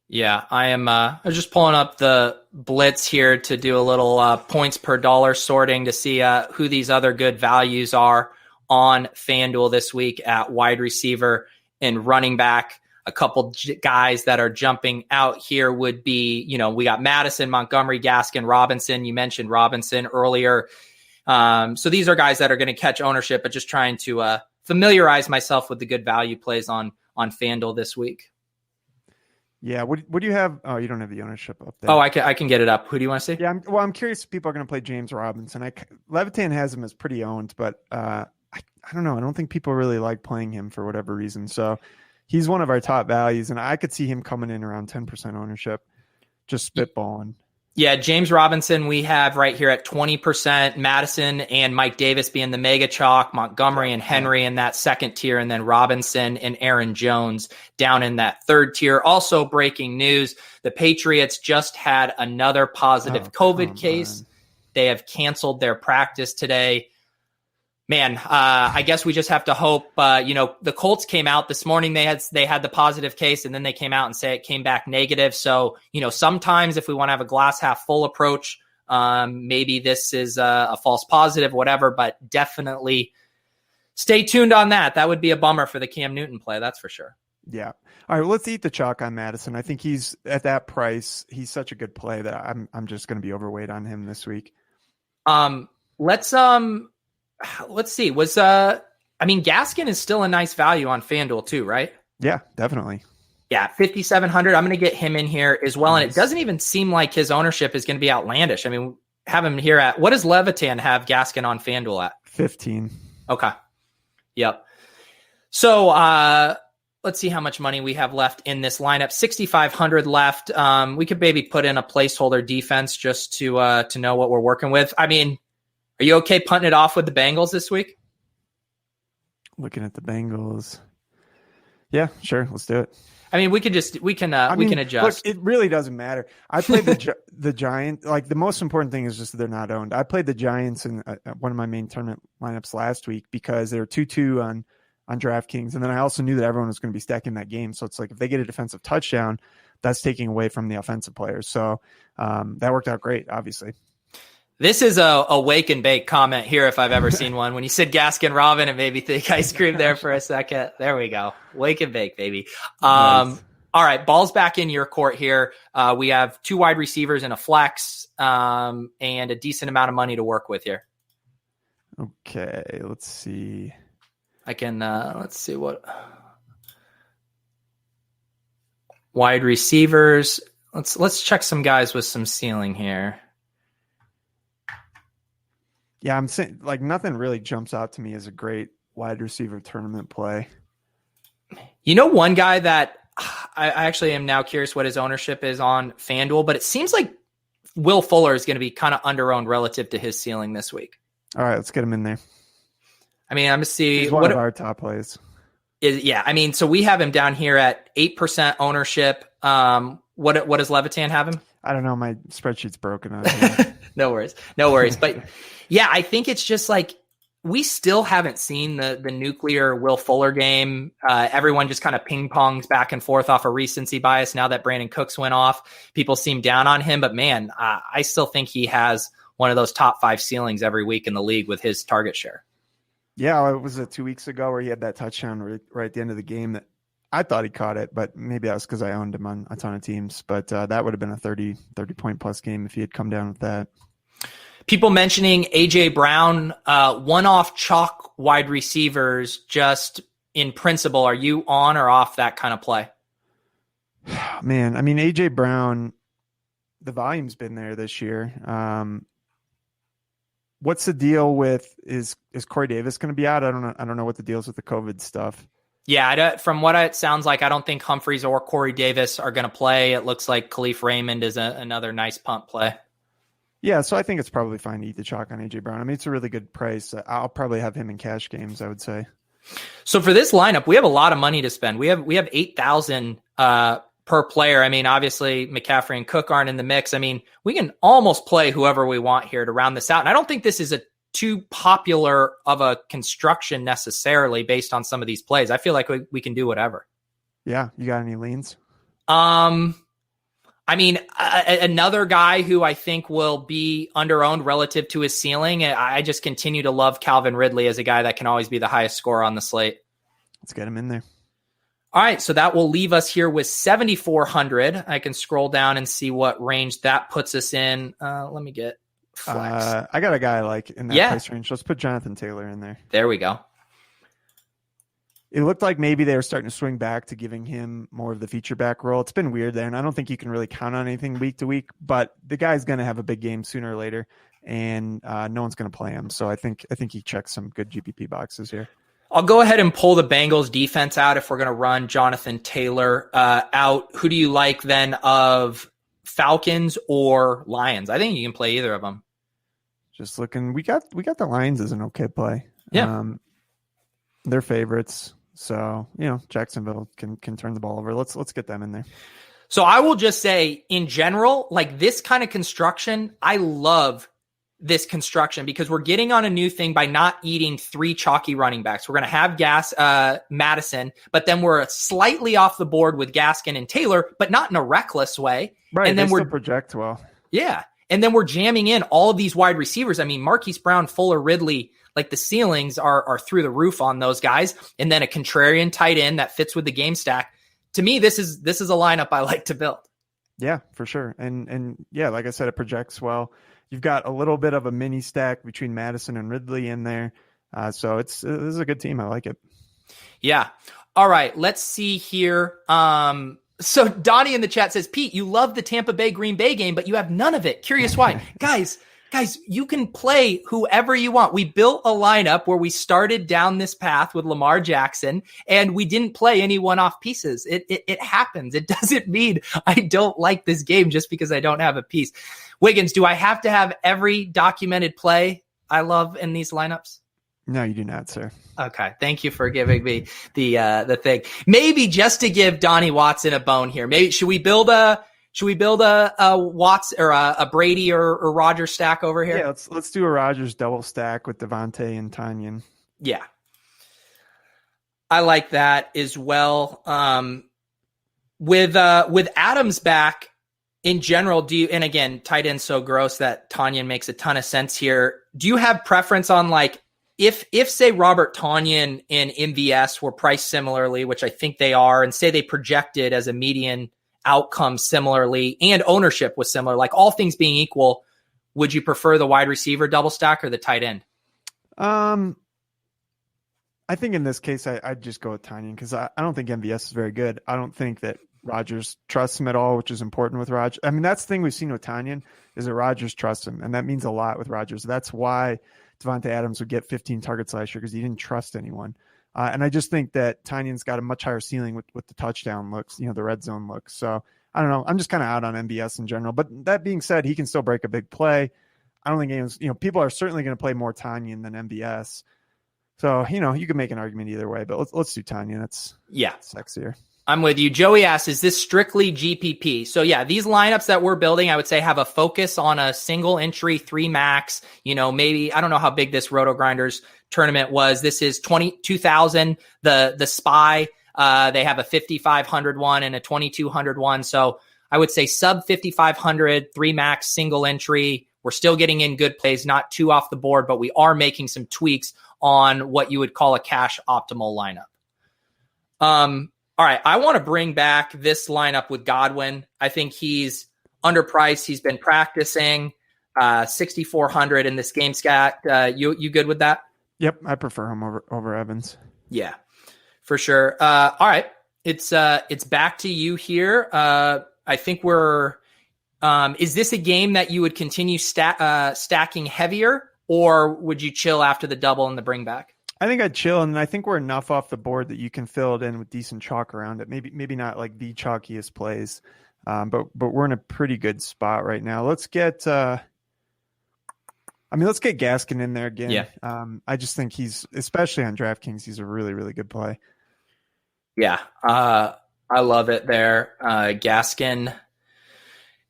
Yeah, I'm just pulling up the blitz here to do a little points per dollar sorting to see who these other good values are on FanDuel this week at wide receiver and running back. A couple guys that are jumping out here would be, we got Madison, Montgomery, Gaskin, Robinson. You mentioned Robinson earlier. So these are guys that are going to catch ownership, but just trying to familiarize myself with the good value plays on FanDuel this week.
Yeah. What do you have? Oh, you don't have the ownership up there.
Oh, I can get it up. Who do you want to see?
Yeah. I'm curious if people are going to play James Robinson. Levitan has him as pretty owned, but I don't know. I don't think people really like playing him for whatever reason. So he's one of our top values, and I could see him coming in around 10% ownership, just spitballing.
Yeah, James Robinson we have right here at 20%, Madison and Mike Davis being the mega chalk, Montgomery and Henry in that second tier, and then Robinson and Aaron Jones down in that third tier. Also breaking news, the Patriots just had another positive COVID case. They have canceled their practice today. Man, I guess we just have to hope, the Colts came out this morning. They had the positive case, and then they came out and say it came back negative. So, sometimes if we want to have a glass half full approach, maybe this is a false positive, whatever, but definitely stay tuned on that. That would be a bummer for the Cam Newton play. That's for sure.
Yeah. All right. Well, let's eat the chalk on Madison. I think he's at that price. He's such a good play that I'm just going to be overweight on him this week.
Let's see. Gaskin is still a nice value on FanDuel too, right?
Yeah, definitely.
Yeah, 5,700. I'm going to get him in here as well. Nice. And it doesn't even seem like his ownership is going to be outlandish. I mean, have him here at, what does Levitan have Gaskin on FanDuel at?
15.
Okay. Yep. So let's see how much money we have left in this lineup. 6,500 left. We could maybe put in a placeholder defense just to know what we're working with. I mean, are you okay punting it off with the Bengals this week?
Looking at the Bengals. Yeah, sure. Let's do it.
I mean, we can adjust.
Look, it really doesn't matter. I played the Giants. Like, the most important thing is just that they're not owned. I played the Giants in one of my main tournament lineups last week because they were 2-2 on DraftKings. And then I also knew that everyone was going to be stacking that game. So it's like, if they get a defensive touchdown, that's taking away from the offensive players. So that worked out great, obviously.
This is a wake and bake comment here if I've ever seen one. When you said Gaskin Robin, it made me think ice cream there for a second. There we go. Wake and bake, baby.
Nice.
All right, ball's back in your court here. We have 2 wide receivers and a flex, and a decent amount of money to work with here.
Okay, let's see.
I can let's see what wide receivers. Let's check some guys with some ceiling here.
Yeah, I'm saying like nothing really jumps out to me as a great wide receiver tournament play.
You know, one guy that I actually am now curious what his ownership is on FanDuel, but it seems like Will Fuller is going to be kind of under-owned relative to his ceiling this week.
All right, let's get him in there.
I mean, I'm going to see.
He's one of our top plays.
I mean, so we have him down here at 8% ownership. What does Levitan have him?
I don't know. My spreadsheet's broken on
No worries. But yeah, I think it's just like we still haven't seen the nuclear Will Fuller game. Everyone just kind of ping pongs back and forth off a recency bias. Now that Brandon Cooks went off, people seem down on him. But man, I still think he has one of those top 5 ceilings every week in the league with his target share.
Yeah, it was 2 weeks ago where he had that touchdown right at the end of the game that I thought he caught it, but maybe that was because I owned him on a ton of teams. But that would have been a 30 point plus game if he had come down with that.
People mentioning A.J. Brown, one-off chalk wide receivers, just in principle. Are you on or off that kind of play?
Man, I mean, A.J. Brown, the volume's been there this year. What's the deal with is Corey Davis going to be out? I don't know what the deal is with the COVID stuff.
Yeah, from what it sounds like, I don't think Humphreys or Corey Davis are going to play. It looks like Khalif Raymond is another nice punt play. Yeah,
so I think it's probably fine to eat the chalk on A.J. Brown. I mean, it's a really good price. I'll probably have him in cash games, I would say.
So for this lineup, we have a lot of money to spend. We have $8,000 per player. I mean, obviously McCaffrey and Cook aren't in the mix. I mean, we can almost play whoever we want here to round this out. And I don't think this is a too popular of a construction necessarily based on some of these plays. I feel like we can do whatever.
Yeah. You got any leans?
I mean, another guy who I think will be under-owned relative to his ceiling. I just continue to love Calvin Ridley as a guy that can always be the highest scorer on the slate.
Let's get him in there.
All right, so that will leave us here with 7,400. I can scroll down and see what range that puts us in. Let me get flex.
I got a guy like in that price range. Let's put Jonathan Taylor in there.
There we go.
It looked like maybe they were starting to swing back to giving him more of the feature back role. It's been weird there, and I don't think you can really count on anything week to week, but the guy's going to have a big game sooner or later, and no one's going to play him. So I think he checks some good GPP boxes here.
I'll go ahead and pull the Bengals defense out if we're going to run Jonathan Taylor out. Who do you like then of Falcons or Lions? I think you can play either of them.
Just looking, we got the Lions as an okay play.
Yeah.
They're favorites. So, Jacksonville can turn the ball over. Let's get them in there.
So I will just say in general, like this kind of construction, I love this construction because we're getting on a new thing by not eating 3 chalky running backs. We're going to have Madison, but then we're slightly off the board with Gaskin and Taylor, but not in a reckless way.
Right.
And then
we're project well.
Yeah. And then we're jamming in all of these wide receivers. I mean, Marquise Brown, Fuller, Ridley, like the ceilings are through the roof on those guys. And then a contrarian tight end that fits with the game stack. To me, this is a lineup I like to build.
Yeah, for sure. And yeah, like I said, it projects well. You've got a little bit of a mini stack between Madison and Ridley in there. So this is a good team. I like it.
Yeah. All right. Let's see here. So Donnie in the chat says, Pete, you love the Tampa Bay Green Bay game, but you have none of it. Curious why. Guys, you can play whoever you want. We built a lineup where we started down this path with Lamar Jackson and we didn't play any one-off pieces. It happens. It doesn't mean I don't like this game just because I don't have a piece. Wiggins, do I have to have every documented play I love in these lineups?
No, you do not, sir.
Okay. Thank you for giving me the thing. Maybe just to give Donnie Watson a bone here. Maybe should we build a Watts or a Brady or Rodgers stack over here?
Yeah, let's do a Rodgers double stack with Devontae and Tanyan.
Yeah. I like that as well. With Adams back in general, do you, and again, tight end's so gross that Tanyan makes a ton of sense here. Do you have preference on like, if say Robert Tanyan and MVS were priced similarly, which I think they are, and say they projected as a median outcome similarly and ownership was similar, like all things being equal, would you prefer the wide receiver double stack or the tight end?
I think in this case, I'd just go with Tanyan because I don't think MVS is very good. I don't think that Rodgers trusts him at all, which is important with Rodgers. I mean, that's the thing we've seen with Tanyan is that Rodgers trusts him, and that means a lot with Rodgers. That's why Devontae Adams would get 15 targets last year because he didn't trust anyone. And I just think that Tanyan's got a much higher ceiling with the touchdown looks, the red zone looks. So I don't know. I'm just kind of out on MVS in general. But that being said, he can still break a big play. I don't think anyone's, people are certainly going to play more Tanyan than MVS. So, you can make an argument either way, but let's do Tanyan. That's sexier.
I'm with you. Joey asks, is this strictly GPP? So yeah, these lineups that we're building, I would say have a focus on a single entry, 3 max, maybe, I don't know how big this RotoGrinders tournament was. This is 22,000, the SPY, they have a 5,500 one and a 2,200 one. So I would say sub 5,500, 3 max, single entry. We're still getting in good plays, not too off the board, but we are making some tweaks on what you would call a cash optimal lineup. All right, I want to bring back this lineup with Godwin. I think he's underpriced. He's been practicing 6,400 in this game scat. You good with that?
Yep, I prefer him over Evans.
Yeah, for sure. All right, it's back to you here. I think we're. Is this a game that you would continue stacking heavier, or would you chill after the double and the bring back?
I think I'd chill, and I think we're enough off the board that you can fill it in with decent chalk around it. Maybe not like the chalkiest plays, but we're in a pretty good spot right now. Let's get Gaskin in there again.
Yeah.
I just think he's, especially on DraftKings, he's a really, really good play.
Yeah, I love it there.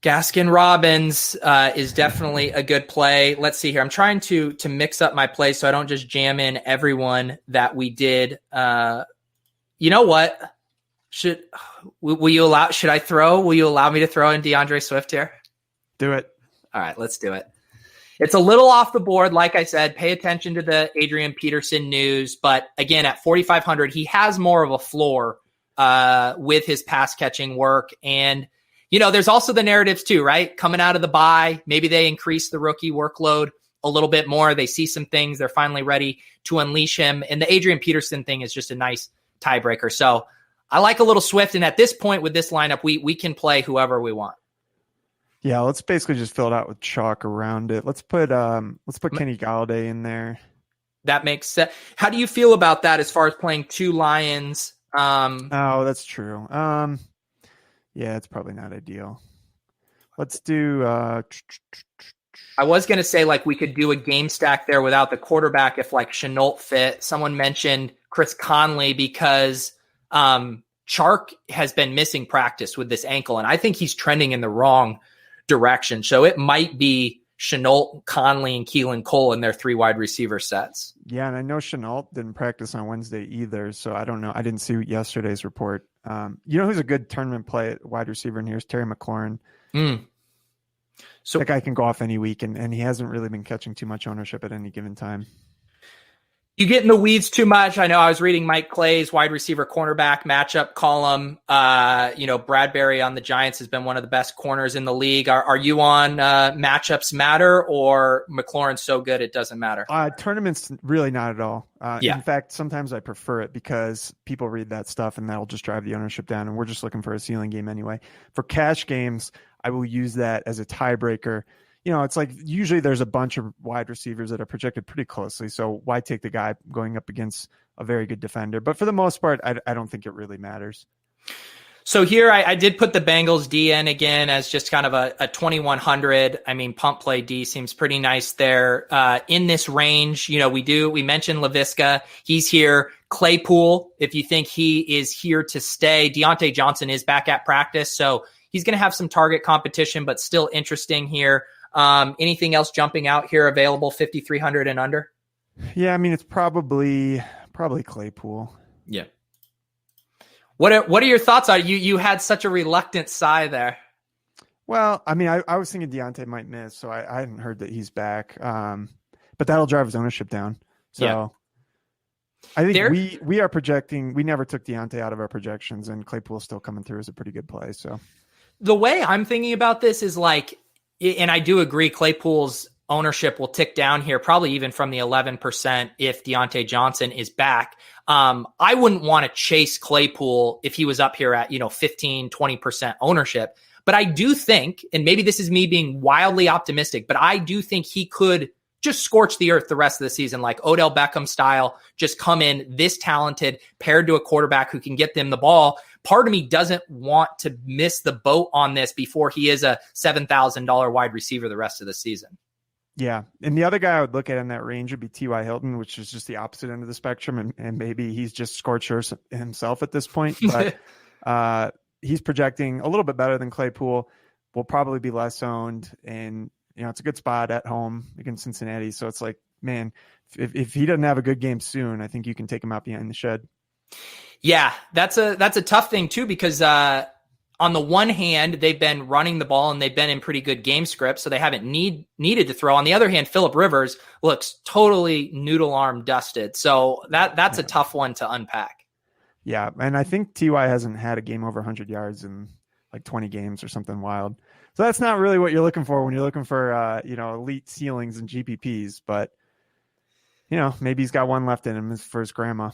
Gaskin Robbins is definitely a good play. Let's see here. I'm trying to mix up my plays so I don't just jam in everyone that we did. You know what? Will you allow me to throw in DeAndre Swift here?
Do it.
All right, let's do it. It's a little off the board. Like I said, pay attention to the Adrian Peterson news. But again, at 4,500, he has more of a floor with his pass catching work. And there's also the narratives too, right? Coming out of the bye, maybe they increase the rookie workload a little bit more. They see some things. They're finally ready to unleash him. And the Adrian Peterson thing is just a nice tiebreaker. So I like a little Swift. And at this point with this lineup, we can play whoever we want.
Yeah, let's basically just fill it out with chalk around it. Let's put Kenny Galladay in there.
That makes sense. How do you feel about that as far as playing 2 Lions?
Oh, that's true. Yeah, it's probably not ideal. Let's do.
I was going to say we could do a game stack there without the quarterback if Shenault fit. Someone mentioned Chris Conley because Chark has been missing practice with this ankle, and I think he's trending in the wrong direction. So it might be Shenault, Conley, and Keelan Cole in their 3 wide receiver sets.
Yeah, and I know Shenault didn't practice on Wednesday either, so I don't know. I didn't see yesterday's report. Who's a good tournament play at wide receiver in here is Terry McLaurin. So that guy can go off any week, and he hasn't really been catching too much ownership at any given time.
You get in the weeds too much. I know I was reading Mike Clay's wide receiver cornerback matchup column. Bradbury on the Giants has been one of the best corners in the league. Are you on matchups matter, or McLaurin's so good it doesn't matter?
Tournaments, really not at all.
Yeah.
In fact, sometimes I prefer it because people read that stuff and that'll just drive the ownership down, and we're just looking for a ceiling game anyway. For cash games, I will use that as a tiebreaker. It's like usually there's a bunch of wide receivers that are projected pretty closely. So why take the guy going up against a very good defender? But for the most part, I don't think it really matters.
So here I did put the Bengals D in again as just kind of a 2,100. I mean, pump play D seems pretty nice there. In this range, we mentioned LaVisca. He's here. Claypool, if you think he is here to stay. Deontay Johnson is back at practice, so he's going to have some target competition, but still interesting here. Anything else jumping out here available 5,300 and under?
Yeah, I mean, it's probably Claypool.
Yeah. What are your thoughts on you had such a reluctant sigh there?
Well, I mean, I was thinking Deontay might miss, so I hadn't heard that he's back. But that'll drive his ownership down. So yeah. I think we are projecting. We never took Deontay out of our projections, and Claypool's still coming through as a pretty good play. So
the way I'm thinking about this is like, and I do agree, Claypool's ownership will tick down here, probably even from the 11% if Deontay Johnson is back. I wouldn't want to chase Claypool if he was up here at 15, 20% ownership. But I do think, and maybe this is me being wildly optimistic, but I do think he could just scorch the earth the rest of the season, like Odell Beckham style, just come in this talented, paired to a quarterback who can get them the ball. Part of me doesn't want to miss the boat on this before he is a $7,000 wide receiver the rest of the season.
Yeah. And the other guy I would look at in that range would be T.Y. Hilton, which is just the opposite end of the spectrum. And maybe he's just scorched earth himself at this point. But he's projecting a little bit better than Claypool, will probably be less owned. And, it's a good spot at home against Cincinnati. So it's like, man, if he doesn't have a good game soon, I think you can take him out behind the shed. Yeah,
that's a tough thing too, because on the one hand, they've been running the ball and they've been in pretty good game scripts, so they haven't needed to throw. On the other hand, Phillip Rivers looks totally noodle arm dusted. So that's a tough one to unpack.
Yeah, and I think T.Y. hasn't had a game over 100 yards in like 20 games or something wild. So that's not really what you're looking for when you're looking for elite ceilings and GPPs. But maybe he's got one left in him for his grandma.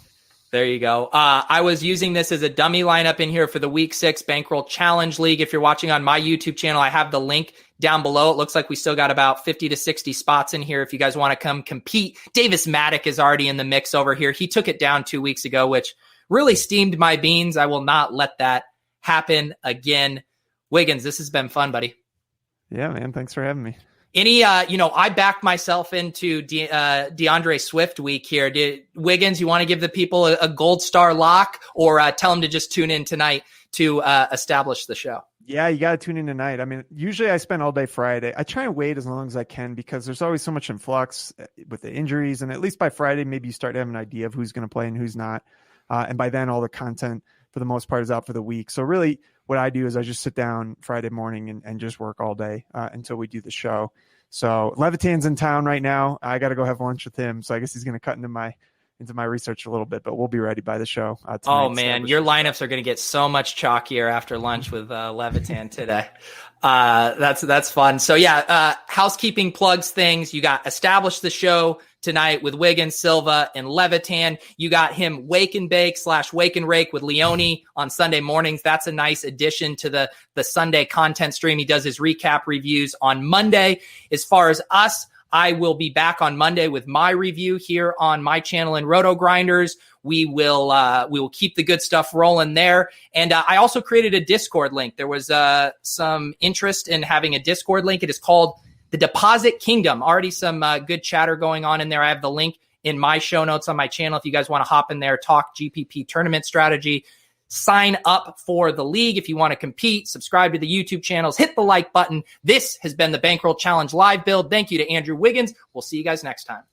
There you go. I was using this as a dummy lineup in here for the Week 6 Bankroll Challenge League. If you're watching on my YouTube channel, I have the link down below. It looks like we still got about 50 to 60 spots in here if you guys want to come compete. Davis Maddock is already in the mix over here. He took it down 2 weeks ago, which really steamed my beans. I will not let that happen again. Wiggins, this has been fun, buddy.
Yeah, man. Thanks for having me.
I backed myself into DeAndre Swift week here. Wiggins, you want to give the people a gold star lock, or tell them to just tune in tonight to establish the show?
Yeah, you got to tune in tonight. I mean, usually I spend all day Friday. I try and wait as long as I can because there's always so much in flux with the injuries. And at least by Friday, maybe you start to have an idea of who's going to play and who's not. And by then, all the content for the most part is out for the week. So really what I do is I just sit down Friday morning and just work all day until we do the show. So Levitan's in town right now. I got to go have lunch with him. So I guess he's going to cut into my research a little bit, but we'll be ready by the show.
Oh man, your lineups are going to get so much chalkier after lunch with Levitan today. That's fun. So yeah, housekeeping plugs things. You got Establish the Show tonight with Wiggins, Silva, and Levitan. You got him Wake and Bake / Wake and Rake with Leone on Sunday mornings. That's a nice addition to the Sunday content stream. He does his recap reviews on Monday. As far as us, I will be back on Monday with my review here on my channel in RotoGrinders. We will keep the good stuff rolling there. And I also created a Discord link. There was some interest in having a Discord link. It is called The Deposit Kingdom. Already some good chatter going on in there. I have the link in my show notes on my channel. If you guys want to hop in there, talk GPP tournament strategy, sign up for the league. If you want to compete, subscribe to the YouTube channels, hit the like button. This has been the Bankroll Challenge live build. Thank you to Andrew Wiggins. We'll see you guys next time.